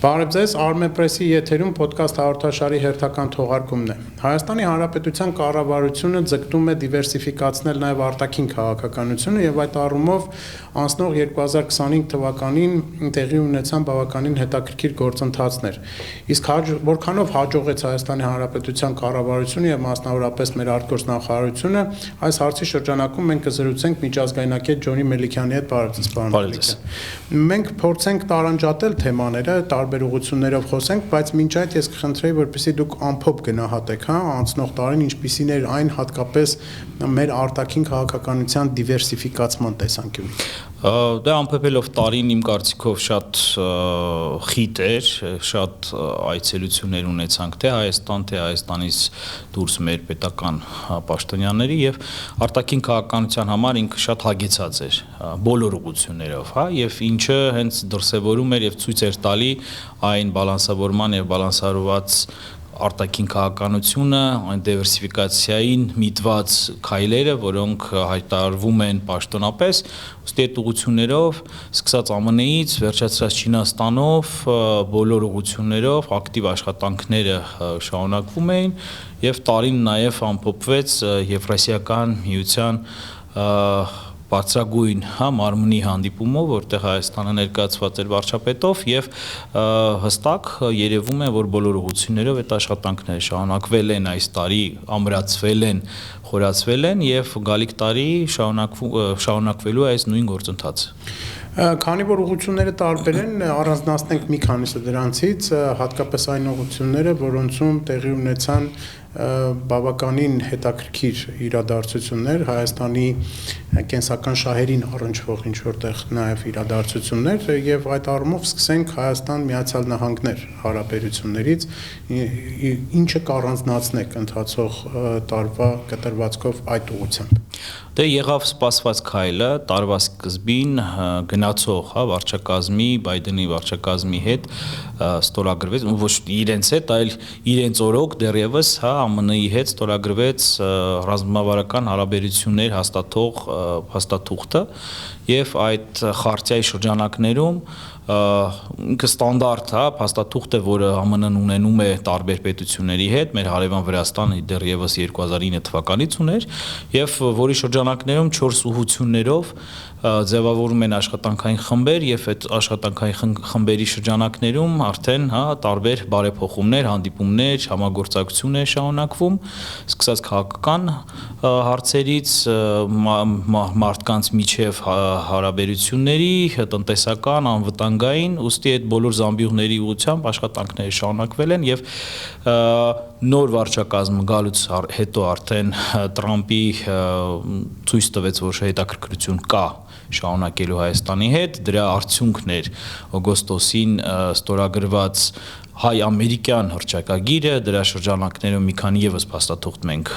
Բարև ձեզ, Armepress-ի եթերում ոդկասթ հաղորդաշարի հերթական թողարկումն է։ Հայաստանի Հանրապետության կառավարությունը ձգտում է դիվերսիֆիկացնել նաև արտաքին քաղաքականությունը եւ այդ առումով անցնող 2025 թվականին տեղի ունեցան բավականին հետաքրքիր գործընթացներ։ Իսկ որքանով հաջողեց Հայաստանի Հանրապետության կառավարությունը եւ մասնավորապես մեր արտգործնախարարությունը, այս հարցի շրջանակում մենք կզրուցենք միջազգայնակետ Ջոնի Մելիքյանի հետ։ Բարև ձեզ, պարոն Մելիքյան։ Մենք փորձենք տարանջատել թեմաները, տարբեր ուղղություններով խոսենք, բայց մինչ այդ ես կխնդրեի, որպեսզի դուք ամփոփ գնահատեք, անցնող տարին ինչպիսին էր այն հատկապես մեր արտաքին քաղաքականության դիվերսիֆիկացման տեսանկյունից։ Դա ամփոփելով տարին իմ կարծիքով շատ խիտ էր, շատ այցելություններ ունեցանք թե Հայաստան, թե Հայաստանից դուրս մեր պետական պաշտոնյաների եւ արտաքին քաղաքականության համար ինքը շատ հագեցած էր բոլոր ուղղություններով, եւ ինչը հենց դրսևորում էր եւ ցույց էր տալի այն բալանսավորման եւ բալանսավորված արտաքին քաղաքականությունը, այն դիվերսիֆիկացիային միտված քայլերը, որոնք հայտարարվում են պաշտոնապես, ուստի այդ ուղղություններով, սկսած ԱՄՆ-ից, վերջացրած Չինաստանով, բոլոր ուղղություններով ակտիվ աշխատանքները շարունակվում էին եւ տարին նաեւ ամփոփվեց Եվրասիական միության բարձրագույն մարմնի հանդիպումով, որտեղ Հայաստանը ներկայացված էր վարչապետով եւ հստակ երևում է, որ բոլոր ուղղություններով այդ աշխատանքները շարունակվել են այս տարի, ամրացվել են, խորացվել են եւ գալիք տարի շարունակվելու է այս նույն գործընթացը։ Քանի որ ուղղությունները տարբեր են, առանձնացնենք մի քանիսը դրանցից, հատկապես այն ուղղությունները, որոնցում տեղի ունեցան բավականին հետաքրքիր իրադարձություններ, Հայաստանի կենսական շահերին առնչվող ինչ-որտեղ նաև իրադարձություններ եւ այդ առումով սկսենք Հայաստան-Միացյալ Նահանգներ հարաբերություններից, ինչը կառանձնացնեք ընթացող տարվա կտրվածքով այդ ուղղությամբ։ Դե եղավ սպասված քայլը տարվա սկզբին գնացող վարչակազմի Բայդենի վարչակազմի հետ ստորագրվեց ոչ իրենց հետ, այլ իրենց օրոք դեռևս ԱՄՆ-ի հետ ստորագրվեց ռազմավարական հարաբերություններ հաստատող փաստաթուղթը եւ այդ խարտիայի շրջանակներում ինքը ստանդարտ փաստաթուղթ է, որը ԱՄՆ-ն ունենում է տարբեր պետությունների հետ, մեր հարևան Վրաստանը դեռևս 2009 թվականից ուներ եւ որի շրջանակներում 4 ուղղություններով ձևավորում են աշխատանքային խմբեր եւ այդ աշխատանքային խմբերի շրջանակներում արդեն տարբեր բարեփոխումներ, հանդիպումներ, համագործակցություններ շարունակվում, սկսած քաղաքական հարցերից մարդկանց միջև հարաբերությունների, տնտեսական, անվտանգային, ուստի այդ բոլոր զամբյուղների ուղղությամբ աշխատանքները շարունակվել են եւ նոր վարչակազմը գալուց հետո արդեն Տրամպի ցույց տվեց, որ հետաքրքրություն կա շարունակելու Հայաստանի հետ, դրա արդյունքն էր օգոստոսին ստորագրված հայ-ամերիկյան հռչակագիրը, դրա շրջանակներում մի քանի եւս փաստաթուղթ մենք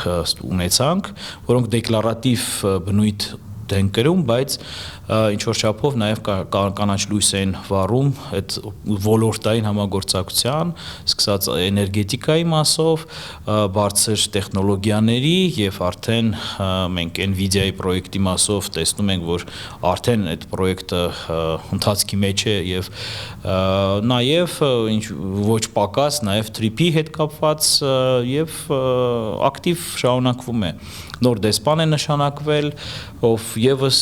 ունեցանք, որոնք դեկլարատիվ բնույթ են կրում, բայց ինչ-որ չափով նաև կանաչ լույս են վառում այդ ոլորտային համագործակցության, սկսած էներգետիկայի մասով, բարձր տեխնոլոգիաների եւ արդեն մենք Nvidia-ի պրոյեկտի մասով տեսնում ենք, որ արդեն այդ պրոյեկտը ընթացքի մեջ է եւ նաեւ ոչ պակաս նաեւ TRIP-ի հետ կապված եւ ակտիվ շարունակվում է։ Նոր դեսպան է նշանակվել, ով եւս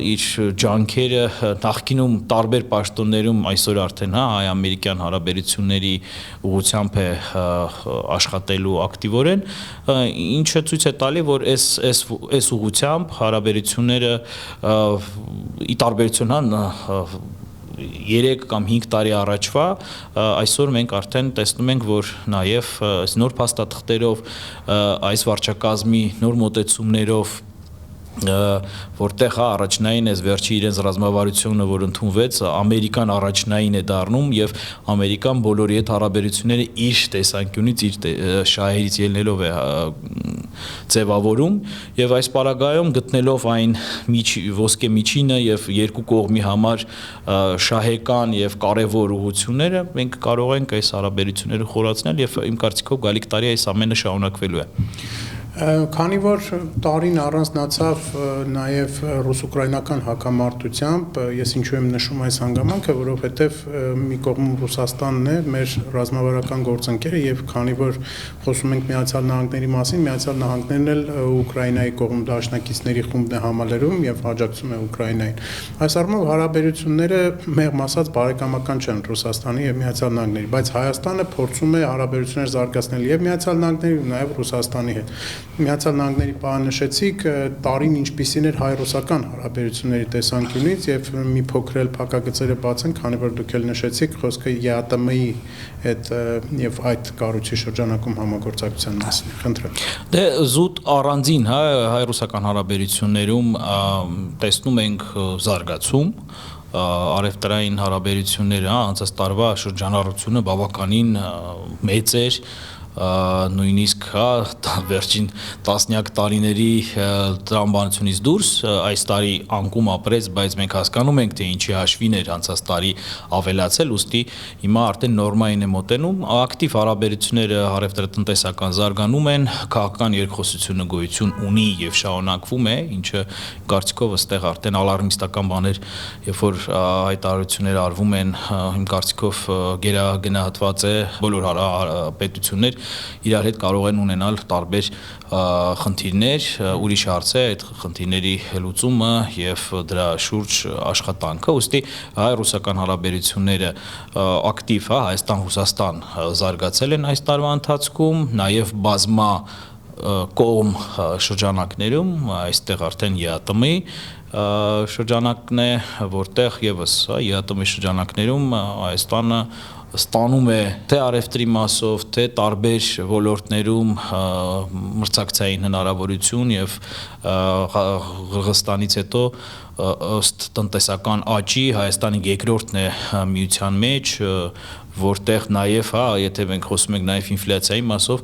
իր ջանքերը նախկինում տարբեր պաշտոններում այսօր արդեն հայ-ամերիկյան հարաբերությունների ուղղությամբ է աշխատելու ակտիվորեն, ինչը ցույց է տալի, որ այս ուղղությամբ հարաբերությունները ի տարբերություն 3 կամ 5 տարի առաջվա այսօր մենք արդեն տեսնում ենք, որ նաև նոր փաստաթղթերով այս վարչակազմի նոր մոտեցումներով որտեղ առաջնային էս վերջի իրենց ռազմավարությունը, որ ընդունվեց, Ամերիկան առաջնային է դառնում եւ Ամերիկան բոլորի հետ հարաբերությունները իր տեսանկյունից, իր շահերից ելնելով է ձևավորում եւ այս պարագայում գտնելով այն ոսկե միջինը եւ երկու կողմի համար շահեկան եւ կարեւոր ուղղությունները, մենք կարող ենք այս հարաբերությունները խորացնել եւ իմ կարծիքով գալիք տարի այս ամենը շարունակվելու է։ Քանի որ տարին առանձնացավ նաև ռուս-ուկրաինական հակամարտությամբ, ես ինչու եմ նշում այս հանգամանքը, որովհետև մի կողմում Ռուսաստանն է, մեր ռազմավարական գործընկերը, եւ քանի որ խոսում ենք Միացյալ Նահանգների մասին, Միացյալ Նահանգներն էլ Ուկրաինայի կողմ դաշնակիցների խումբն է համալրում եւ աջակցում է Ուկրաինային։ Այս առումով հարաբերությունները մեղմ ասած բարեկամական չեն Ռուսաստանի եւ Միացյալ Նահանգների, բայց Հայաստանը փորձում է հարաբերություններ զարգացնել եւ Միացյալ Նահանգների ու նաեւ Ռուսաստանի հետ։ Միացյալ Նահանգների պահը նշեցիք, տարին ինչպիսին էր հայ-ռուսական հարաբերությունների տեսանկյունից եւ մի փոքր էլ փակագծերը բացեն, քանի որ դուք էլ նշեցիք խոսքը ԵԱՏՄ-ի հետ եւ այդ կառույցի շրջանակում համագործակցության մասին։ Խնդրեմ։ Դե զուտ առանձին, հա, հայ-ռուսական հարաբերություններում տեսնում ենք զարգացում արևտրային հարաբերությունները, հա, անցած տարվա շրջանառությունը բավականին մեծ էր, նույնիսկ վերջին տասնյակ տարիների տրամաբանությունից դուրս այս տարի անկում ապրեց, բայց մենք հասկանում ենք, թե ինչի հաշվին էր անցած տարի ավելացել, ուստի հիմա արդեն նորմային է մոտենում, ակտիվ հարաբերությունները առևտրատնտեսական զարգանում են, քաղաքական երկխոսությունը գոյություն ունի եւ շարունակվում է, ինչը կարծիքով ըստեղ արդեն ալարմիստական բաներ, երբ որ հայտարարություններ արվում են, իմ կարծիքով գերագնահատված է բոլոր պետություններ իրար հետ կարող են ունենալ տարբեր խնդիրներ, ուրիշ հարց է այդ խնդիրների լուծումը եւ դրա շուրջ աշխատանքը, ուստի հայ-ռուսական հարաբերությունները ակտիվ, հա, Հայաստան-Ռուսաստան զարգացել են այս տարվա ընթացքում, նաեւ բազմա կողմ շրջանակներում, այստեղ արդեն ԵԱՏՄ-ի շրջանակն է, որտեղ եւս ԵԱՏՄ-ի շրջանակներում Հայաստանը ստանում է թե առևտրի մասով, թե տարբեր ոլորտներում մրցակցային հնարավորություն եւ Ղրղստանից հետո ըստ տնտեսական աճի Հայաստանի երկրորդն է միության մեջ, որտեղ նաև, հա, եթե մենք խոսում ենք նաև ինֆլյացիայի մասով,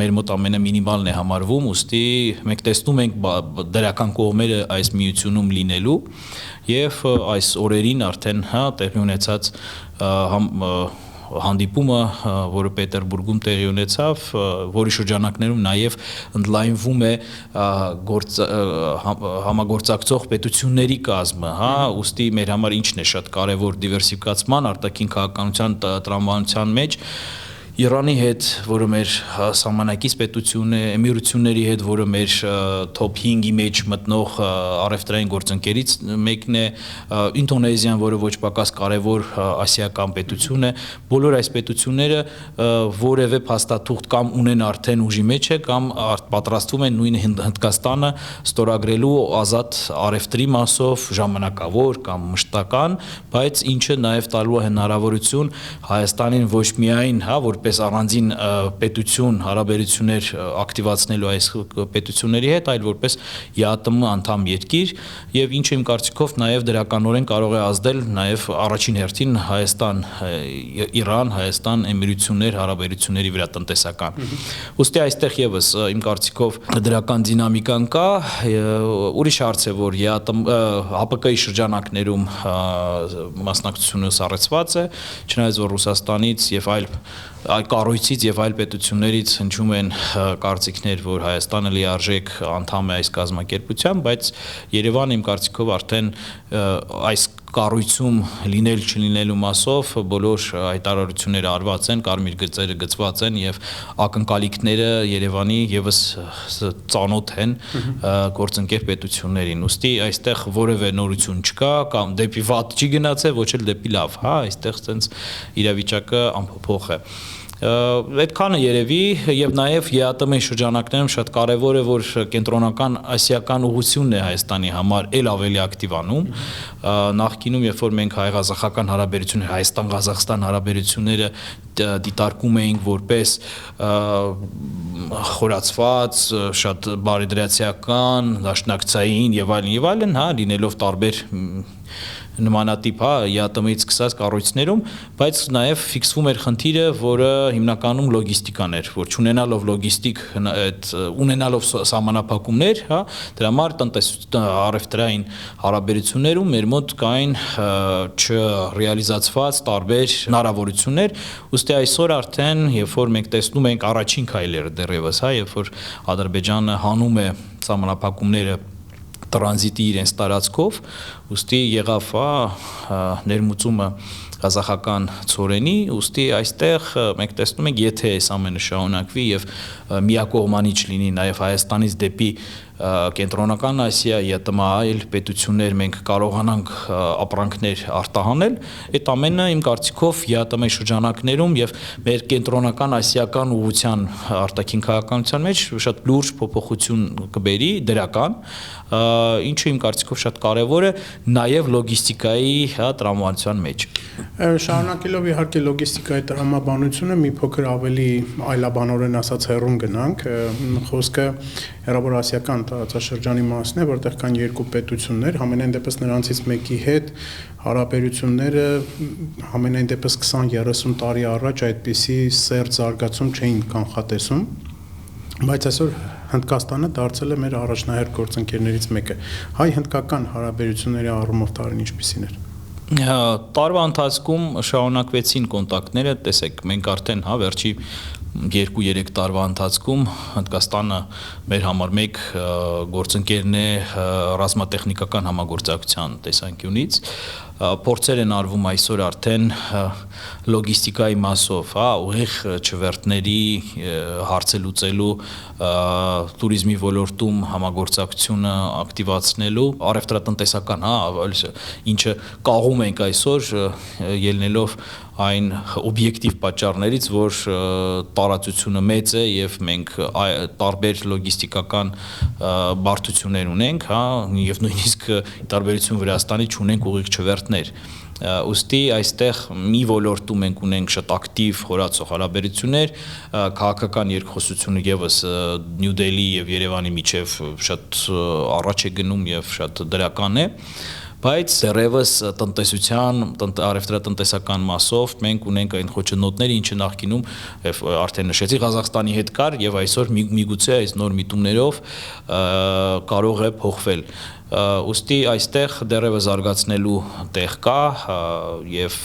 մեր մոտ ամենամինիմալն է համարվում, ուստի մենք տեսնում ենք դրական կողմերը այս միությունում լինելու եւ այս օրերին արդեն, հա, տեղի ունեցած հանդիպումը, որը Պետերբուրգում տեղի ունեցավ, որի շրջանակներում նաև ընդլայնվում է համագործակցող պետությունների կազմը, հա, ուստի մեր համար ինչն է շատ կարևոր դիվերսիֆիկացման, արտաքին քաղաքականության տրամաբանության մեջ Իրանի հետ, որը մեր սահմանակից պետություն է, Էմիրությունների հետ, որը մեր top 5-ի մեջ մտնող առևտրային գործընկերից մեկն է, Ինդոնեզիան, որը ոչ պակաս կարևոր ասիական պետություն է, բոլոր այս պետությունները որևէ փաստաթուղթ կամ ունեն արդեն ուժի մեջ է, կամ պատրաստվում են նույն Հնդկաստանը ստորագրելու ազատ առևտրի մասով, ժամանակավոր կամ մշտական, բայց ինչը նաև տալու է հնարավորություն Հայաստանին ոչ միայն, հա, որպես առանձին պետություն հարաբերություններ ակտիվացնելու այս պետությունների հետ, այլ որպես ԵԱՏՄ անդամ երկիր եւ ինչը իմ կարծիքով նաեւ դրականորեն կարող է ազդել նաեւ առաջին հերթին Հայաստան-Իրան, Հայաստան-Էմիրություններ հարաբերությունների վրա տնտեսական։ Ոստի այստեղ եւս իմ կարծիքով դրական դինամիկան կա, ուրիշ հարց է, որ ՀԱՊԿ-ի շրջանակներում մասնակցությունը սառեցված է, չնայած որ Ռուսաստանից եւ այլ կառույցից եւ այլ պետություններից հնչում են կարծիքներ, որ Հայաստանը լիարժեք անդամ է այս կազմակերպության, բայց Երևանը իմ կարծիքով արդեն այս կառույցում լինել չլինելու մասով բոլոր հայտարարությունները արված են, կարմիր գծերը գծված են եւ ակնկալիքները Երևանի եւս ծանոթ են գործընկեր պետություններին։ Ուստի այստեղ որևէ նորություն չկա կամ դեպի վատ չի գնացել, ոչ էլ դեպի լավ, հա, այստեղ ցենց իրավիճակը անփոփոխ է։ Այդքանը երևի եւ նաեւ ԵԱՏՄ-ի շրջանակներում շատ կարեւոր է, որ կենտրոնական ասիական ուղղությունն է Հայաստանի համար ել ավելի ակտիվանում, նախկինում երբ որ մենք հայ-ղազախական հարաբերությունները, Հայաստան-Ղազախստան հարաբերությունները դիտարկում էինք որպես խորացված, շատ բարեդրացիական, դաշնակցային եւ այլն, հա, լինելով տարբեր նմանատիպ, ԵԱՏՄ-ից սկսած կառույցներում, բայց նաև ֆիքսվում էր խնդիրը, որը հիմնականում լոգիստիկան էր, որ չունենալով լոգիստիկ, ունենալով սահմանափակումներ, դրա համար առևտրային հարաբերություններում մեր մոտ կային չռեալիզացված տարբեր հնարավորություններ, ուստի այսօր արդեն, երբ որ մենք տեսնում ենք առաջին քայլերը դեռևս, երբ որ Ադրբեջանը հանում է սահմանափակումները տրանզիտի իրենց տարածքով, ուստի եղավ ներմուծումը ղազախական ցորենի, ուստի այստեղ մենք տեսնում ենք, եթե այս ամենը շարունակվի եւ միակողմանիչ լինի նաեւ Հայաստանից դեպի Կենտրոնական Ասիա, ԵՏՄ այլ պետություններ մենք կարողանանք ապրանքներ արտահանել, այդ ամենը իմ կարծիքով ԵԱՏՄ-ի շրջանակներում եւ մեր կենտրոնական ասիական ուղղության արտաքին քաղաքականության մեջ շատ լուրջ փոփոխություն կբերի դրական, ինչը իմ կարծիքով շատ կարեւոր է նաեւ լոգիստիկայի տրամաբանության մեջ։ Շարունակելով իհարկե լոգիստիկայի տրամաբանությունը մի փոքր ավելի այլաբանորեն ասած հեռուն գնանք, խոսքը հեռավոր ասիական տարածաշրջանի մասն է, որտեղ կան երկու պետություններ, համենայն դեպս նրանցից մեկի հետ հարաբերությունները համենայն դեպս 20-30 տարի առաջ այդպիսի սերտ զարգացում չէին կանխատեսում, բայց այսօր Հնդկաստանը դարձել է մեր առաջնահերթ գործընկերներից մեկը։ Հայ-հնդկական հարաբերությունների առումով տարին ինչպիսին էր։ Տարվա ընթացքում շարունակվեցին կոնտակտները, տեսեք, մենք արդեն վերջի 2-3 տարվա ընթացքում Հնդկաստանը մեր համար մեկ գործընկերն է ռազմատեխնիկական համագործակցության տեսանկյունից, փորձեր են արվում այսօր արդեն լոգիստիկայի մասով, ուղիղ չվերթների հարցը լուծելու, туриզմի ոլորտում համագործակցությունը ակտիվացնելու, առևտրատնտեսական, ինչը կաղում ենք այսօր ելնելով այն օբյեկտիվ պատճառներից, որ տարածությունը մեծ է եւ մենք տարբեր լոգիստիկական բարդություններ ունենք, եւ նույնիսկ տարբերություն Վրաստանի չունենք ուղիղ չվերթներ։ Ուստի այստեղ մի ոլորտում մենք ունենք շատ ակտիվ խորացող հարաբերություններ, քաղաքական երկխոսությունը եւս Նյու Դելհի եւ Երևանի միջև շատ առաջ է գնում եւ շատ դրական է, բայց դեռևս տնտեսության, առևտրատնտեսական մասով մենք ունենք այն խոչընդոտները, ինչը նախկինում արդեն նշեցի Ղազախստանի հետ կար եւ այսօր միգուցե այս նոր միտումներով կարող է փոխվել։ Ուստի այստեղ դեռևս զարգացնելու տեղ կա եւ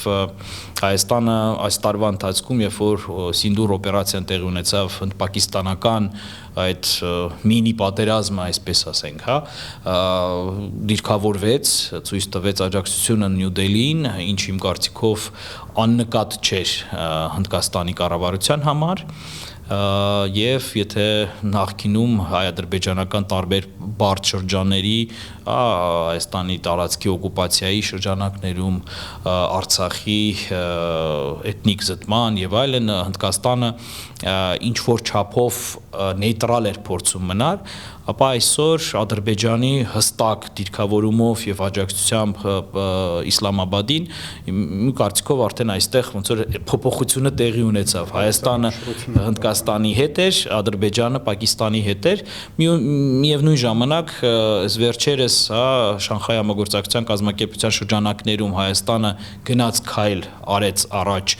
Հայաստանը այս տարվա ընթացքում, երբ որ Սինդուր օպերացիան տեղի ունեցավ հնդպակիստանական այդ մինի պատերազմը, այսպես ասենք, դիրքավորվեց, ցույց տվեց աջակցությունը Նյու Դելհիին, ինչ իմ կարծիքով աննկատ չէր Հնդկաստանի կառավարության համար, եւ եթե նախկինում հայ-ադրբեջանական տարբեր բարդ շրջանների, Հայաստանի տարածքի օկուպացիայի շրջանակներում, Արցախի էթնիկ զտման եւ այլն, Հնդկաստանը ինչ որ չափով նեյտրալ էր փորձում մնալ, ապա այսօր Ադրբեջանի հստակ դիրքավորումով եւ աջակցությամբ Իսլամաբադին, իմ կարծիքով արդեն այստեղ ոնց որ փոփոխությունը տեղի ունեցավ։ Հայաստանը Հնդկաստանի հետ էր, Ադրբեջանը Պակիստանի հետ էր, միևնույն ժամանակ վերջերս Շանխայ համագործակցության կազմակերպության շրջանակներում Հայաստանը գնաց քայլ արեց առաջ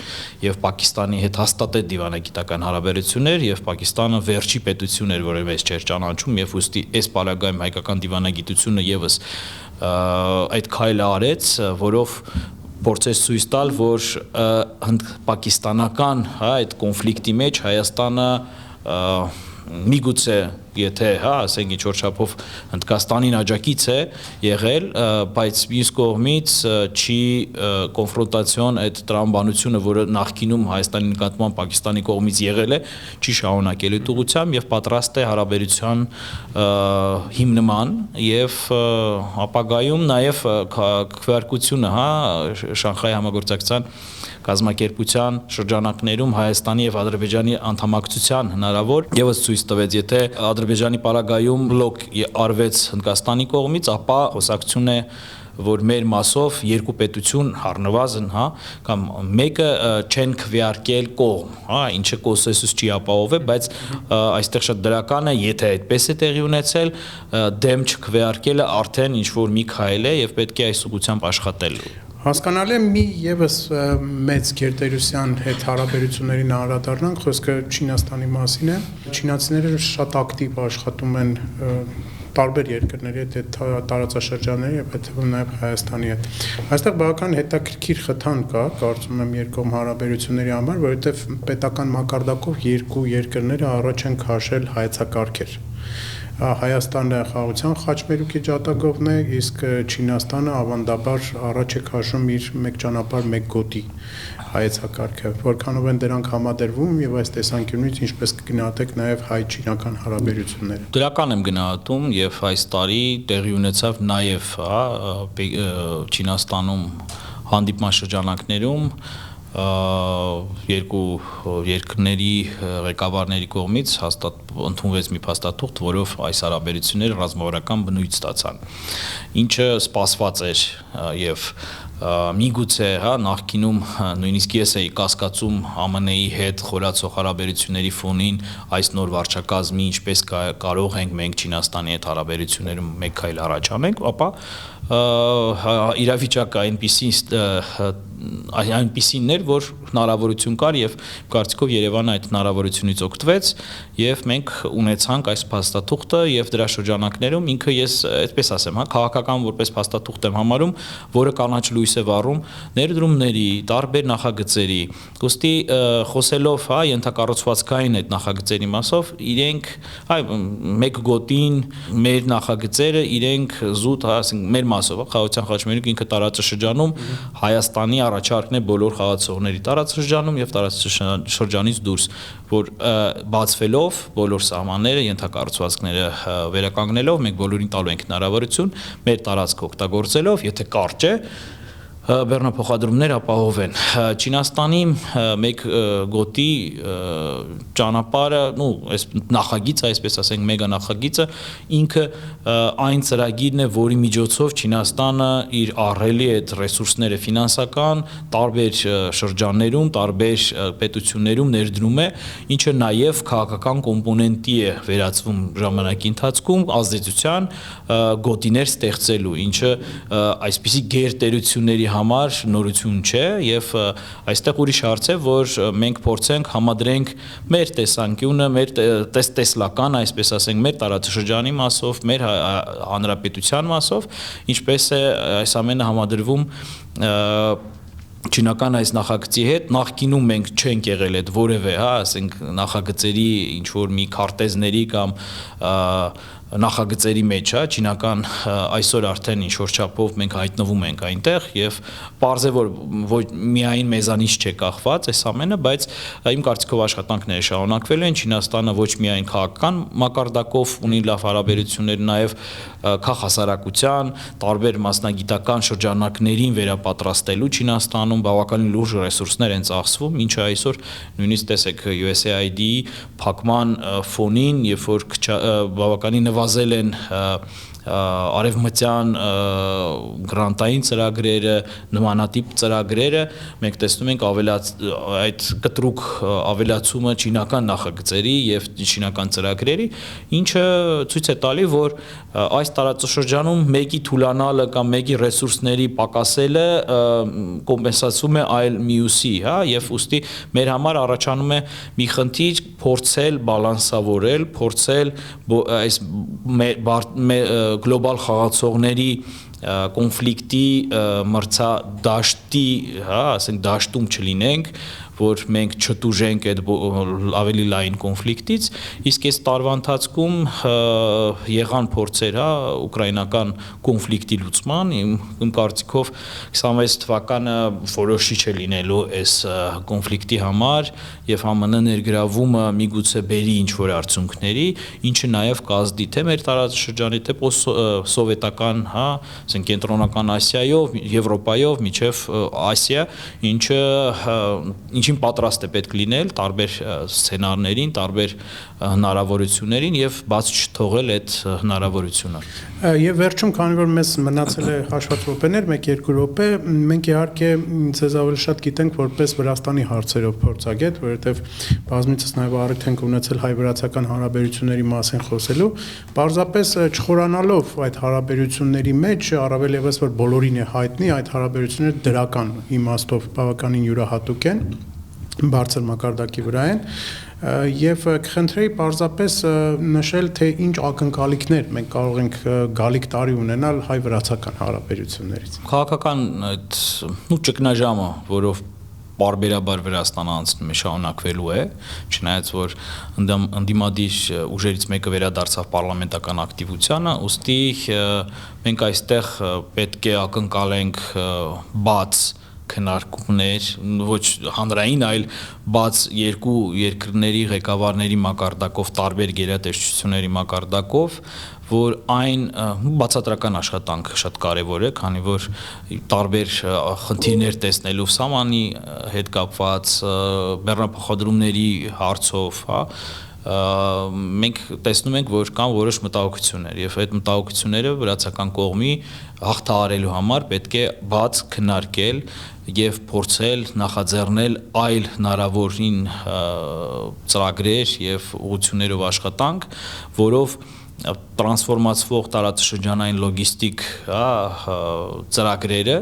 եւ Պակիստանի հետ հաստատեց դիվանագիտական հարաբերություններ եւ Պակիստանը վերջի պետություն էր, որը մեզ չէր ճանաչում եւ ուստի այս պարագայում հայկական դիվանագիտությունը եւս այդ քայլը արեց, որով փորձեց ցույց տալ, որ հند-պակիստանական այդ կոնֆլիկտի մեջ Հայաստանը միգուցե եթե ասենք ինչ որ չափով Հնդկաստանին աջակից է եղել, բայց մյուս կողմից չի կոնֆրոնտացիոն այդ տրամաբանությունը, որը նախկինում Հայաստանի նկատմամբ Պակիստանի կողմից եղել է, չի շարունակելու ուղղությամբ եւ պատրաստ է հարաբերության հիմնման եւ ապագայում նաեւ քվեարկությունը, Շանխայ համագործակցության կազմակերպության շրջանակներում Հայաստանի եւ Ադրբեջանի անդամակցության հնարավոր եւս ցույց տվեց, եթե Ադրբեջանի պարագայում բլոկ արվեց Հնդկաստանի կողմից, ապա խոսակցություն է որ մեր մասով երկու պետություն առնվազն, հա, կամ մեկը չեն քվեարկել կողմ, հա, ինչը կոնսենսուս չի ապահովել, բայց այստեղ շատ դրական է, եթե այդպես է տեղի ունեցել, դեմ չքվեարկելը արդեն ինչ որ մի քայլ է եւ պետք է այս ուղղությամբ աշխատել։ Հասկանալի է մի եւս մեծ գերտերության հետ հարաբերություններին անդրադառնանք, խոսքը Չինաստանի մասին է։ Չինացիները շատ ակտիվ աշխատում են տարբեր երկրների հետ, տարածաշրջանների եւ այդ թվում նաեւ Հայաստանի հետ։ Այստեղ բավական հետաքրքիր խթան կա, կարծում եմ երկկողմ հարաբերությունների համար, որովհետեւ պետական մակարդակով երկու երկրները առաջ են քաշել հայեցակարգեր։ Հայաստանը խաղաղության խաչմերուկի ջատագովն է, իսկ Չինաստանը ավանդաբար առաջ է քաշում իր մեկ ճանապարհ, մեկ գոտի հայեցակարգը, որքանով են դրանք համադրվում եւ այս տեսանկյունից ինչպես կգնահատեք նաեւ հայ-չինական հարաբերությունները։ Դրական եմ գնահատում եւ այս տարի տեղի ունեցավ նաեւ, հա, Չինաստանում հանդիպման շրջանակներում երկու երկրների ղեկավարների կողմից ընդունվեց մի փաստաթուղթ, որով այս հարաբերությունները ռազմավարական բնույթ ստացան, ինչը սպասված էր եւ միգուցե, հա, նախկինում նույնիսկ ես էի կասկածում ԱՄՆ-ի հետ խորացող հարաբերությունների ֆոնին այս նոր վարչակազմի ինչպես կարող ենք մենք Չինաստանի հետ հարաբերություններում մեկ քայլ առաջ անենք, ապա իրավիճակը այնպիսին էր, որ հնարավորություն կար եւ կարծիքով Երևանը այդ հնարավորությունից օգտվեց եւ մենք ունեցանք այս փաստաթուղթը եւ դրա շրջանակներում ինքը ես այդպես ասեմ, հա, քաղաքական որպես փաստաթուղթ եմ համարում, որը կանաչ լույս է վառում ներդրումների, տարբեր նախագծերի, ուստի խոսելով, հա, ենթակառուցվածքային այդ նախագծերի մասով իրենք, այ մեկ գոտին մեր նախագծերը իրենք զուտ, հա, ասենք մեր մասով, խաղաղության խաչմերուկ ինքը տարածաշրջանում Հայաստանի առաջարկն է բոլոր խաղացողների տարածաշրջանում եւ տարածաշրջանից դուրս, որ բացվելով բոլոր սահմանները, ենթակառուցվածքները վերականգնելով մենք բոլորին տալու ենք հնարավորություն մեր տարածքը օգտագործելով, եթե կարճ է բեռնափոխադրումներ ապահովեն։ Չինաստանի մեկ գոտի ճանապարհը, նու, այս նախագիծը, այսպես ասենք, մեգա նախագիծը ինքը այն ծրագիրն է, որի միջոցով Չինաստանը իր ահռելի այդ ռեսուրսները ֆինանսական տարբեր շրջաններում, տարբեր պետություններում ներդնում է, ինչը նաև քաղաքական կոմպոնենտի է վերածվում ժամանակի ընթացքում ազդեցության գոտիներ ստեղծելու, ինչը այսպիսի գերտերությունների համար նորություն չէ եւ այստեղ ուրիշ հարց է, որ մենք փորձենք համադրենք մեր տեսանկյունը, մեր տեսլական, այսպես ասենք, մեր տարածաշրջանի մասով, մեր հանրապետության մասով, ինչպես է այս ամենը համադրվում Չինական այս նախագծի հետ նախկինում մենք չենք եղել այդ որևէ, հա, ասենք նախագծերի ինչ որ մի քարտեզների կամ նախագծերի մեջ, հա, չինական այսօր արդեն ինչ որ չափով մենք հայտնվում ենք այնտեղ եւ պարզ է որ ոչ միայն մեզանից չէ կախված այս ամենը, բայց իմ կարծիքով աշխատանքները շարունակվելու են, Չինաստանը ոչ միայն քաղաքական մակարդակով ունի լավ հարաբերություններ, նաեւ քաղաքասարակության, տարբեր մասնագիտական շրջանակներին վերապատրաստելու Չինաստանում բավականին լուրջ ռեսուրսներ են ծախսվում, ինչը այսօր նույնիսկ տեսեք USAID-ի փակման ֆոնին, երբ որ բավականին նվազել են արևմտյան գրանտային ծրագրերը, նմանատիպ ծրագրերը, մենք տեսնում ենք այդ կտրուկ ավելացումը չինական նախագծերի եւ չինական ծրագրերի, ինչը ցույց է տալի, որ այս տարածաշրջանում մեկի թուլանալը կամ մեկի ռեսուրսների պակասելը կոմպենսացվում է այլ մյուսի, հա, եւ ուստի մեր համար առաջանում է մի խնդիր փորձել բալանսավորել, փորձել այս գլոբալ խաղացողների կոնֆլիկտի մրցադաշտի, հա, ասենք դաշտում չլինենք, որ մենք չտուժենք այդ ավելի լայն կոնֆլիկտից, իսկ այս տարվա ընթացքում եղան փորձեր, հա, ուկրաինական կոնֆլիկտի լուծման, իմ կարծիքով 26 թվականը որոշիչ է լինելու այս կոնֆլիկտի համար եւ ԱՄՆ ներգրավումը միգուցե բերի ինչ-որ արդյունքների, ինչը նաեւ կազդի թե մեր տարածաշրջանի, թե սովետական, հա, ասենք կենտրոնական Ասիայով, Եվրոպայով, միջև Ասիա, ինչի միջին պատրաստ է պետք լինել տարբեր սցենարներին, տարբեր հնարավորություններին եւ բաց չթողել այդ հնարավորությունը։ Եվ վերջում, քանի որ մեզ մնացել է հաշված րոպեներ, 1-2 րոպե, մենք իհարկե ձեզ ավելի շատ գիտենք որպես Վրաստանի հարցերով փորձագետ, որովհետեւ բազմիցս նաեւ առիթ ենք ունեցել հայ-վրացական հարաբերությունների մասին խոսելու, պարզապես չխորանալով այդ հարաբերությունների մեջ, առավել եւս որ բոլորին է հայտնի, այդ հարաբերությունները դրական իմաստով բավականին յուրահատուկ են, բարձր մակարդակի վրա են, եւ կխնդրեի պարզապես նշել, թե ինչ ակնկալիքներ մենք կարող ենք գալիք տարի ունենալ հայ-վրացական հարաբերություններից։ Քաղաքական այդ ճգնաժամը, որով բարբերաբար Վրաստանը անցնում է, շարունակվելու է, չնայած որ ընդդիմադիր ուժերից մեկը վերադարձավ պարլամենտական ակտիվությանը, ուստի մենք այստեղ պետք է ակնկալենք բաց քննարկումներ, ոչ հանրային, այլ բաց երկու երկրների ղեկավարների մակարդակով, տարբեր գերատեսչությունների մակարդակով, որ այն բացատրական աշխատանք շատ կարևոր է, քանի որ տարբեր խնդիրներ տեսնելու սահմանի հետ կապված բեռնափոխադրումների հարցով, մենք տեսնում ենք, որ կան որոշ մտահոգություններ եւ այդ մտահոգությունները վրացական կողմի հաղթահարելու համար պետք է բաց քննարկել եւ փորձել նախաձեռնել այլ հնարավորին ծրագրեր եւ ուղղություններով աշխատանք, որով տրանսֆորմացվող տարածաշրջանային լոգիստիկ ծրագրերը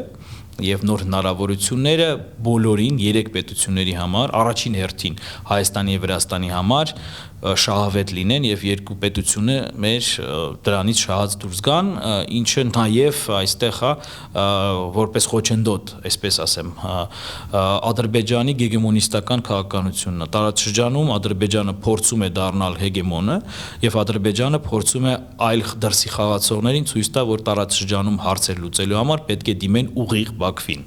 եւ նոր հնարավորությունները բոլորին երեք պետությունների համար, առաջին հերթին Հայաստանի եւ Վրաստանի համար շահավետ լինեն եւ երկու պետությունը մեր դրանից շահած դուրս գան, ինչը նաեւ այստեղ որպես խոչընդոտ, այսպես ասեմ, Ադրբեջանի գեգեմոնիստական քաղաքականությունն տարածաշրջանում Ադրբեջանը փորձում է դառնալ հեգեմոնը եւ Ադրբեջանը փորձում է այլ դրսի խաղացողներին ցույց տա, որ տարածաշրջանում հարցեր լուծելու համար պետք է դիմեն ուղիղ Բաքվին,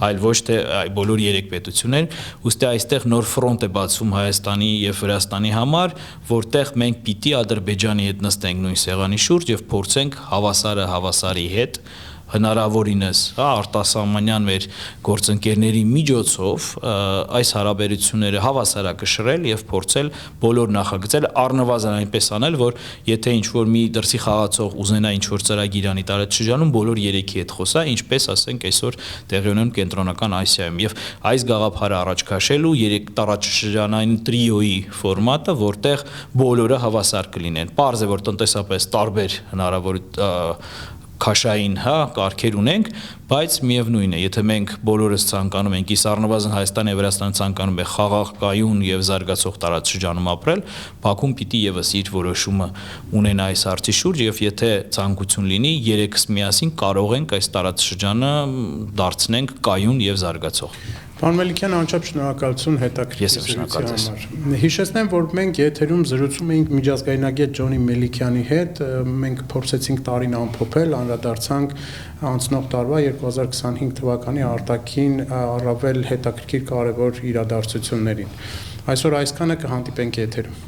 այլ ոչ թե բոլոր երեք պետություններ, ուստի այստեղ նոր ֆրոնտ է բացվում Հայաստանի եւ Վրաստանի համար, որտեղ մենք պիտի Ադրբեջանի հետ նստենք նույն սեղանի շուրջ եւ փորձենք հավասարը հավասարի հետ հնարավորինս արտասահմանյան մեր գործընկերների միջոցով այս հարաբերությունները հավասարակշռել եւ փորձել բոլոր նախագծել առնվազն այնպես անել, որ եթե ինչ-որ մի դրսի խաղացող ուզենա ինչ-որ ծրագիր անի տարածաշրջանում, բոլոր երեքի հետ խոսա, ինչպես ասենք այսօր տեղի ունեն կենտրոնական Ասիայում եւ այս գաղափարը առաջ քաշելու երեք տարածաշրջանային տրիոյի ֆորմատը, որտեղ բոլորը հավասար կլինեն։ Պարզ է, որ տնտեսապես տարբեր հնարավոր քաշային կարգեր ունենք, բայց միևնույն է, եթե մենք բոլորս ցանկանում ենք, իսկ առնվազն Հայաստանը եւ Վրաստանը ցանկանում է խաղաղ, կայուն եւ զարգացող տարածաշրջանում ապրել, Բաքուն պիտի եւս իր որոշումը ունենա այս հարցի շուրջ եւ եթե ցանկություն լինի, երեքս միասին կարող ենք այս տարածաշրջանը դարձնենք կայուն եւ զարգացող։ Պարոն Մելիքյան, անչափ շնորհակալություն հետաքրքիր համար։ Հիշեցնեմ, որ մենք եթերում զրուցում էինք միջազգայնագետ Ջոնի Մելիքյանի հետ, մենք փորձեցինք տարին ամփոփել, անդրադարձանք անցնող տարվա 2025 թվականի արտաքին առավել հետաքրքիր կարևոր իրադարձություններին։ Այսօր այսքանը, կհանդիպենք եթերում։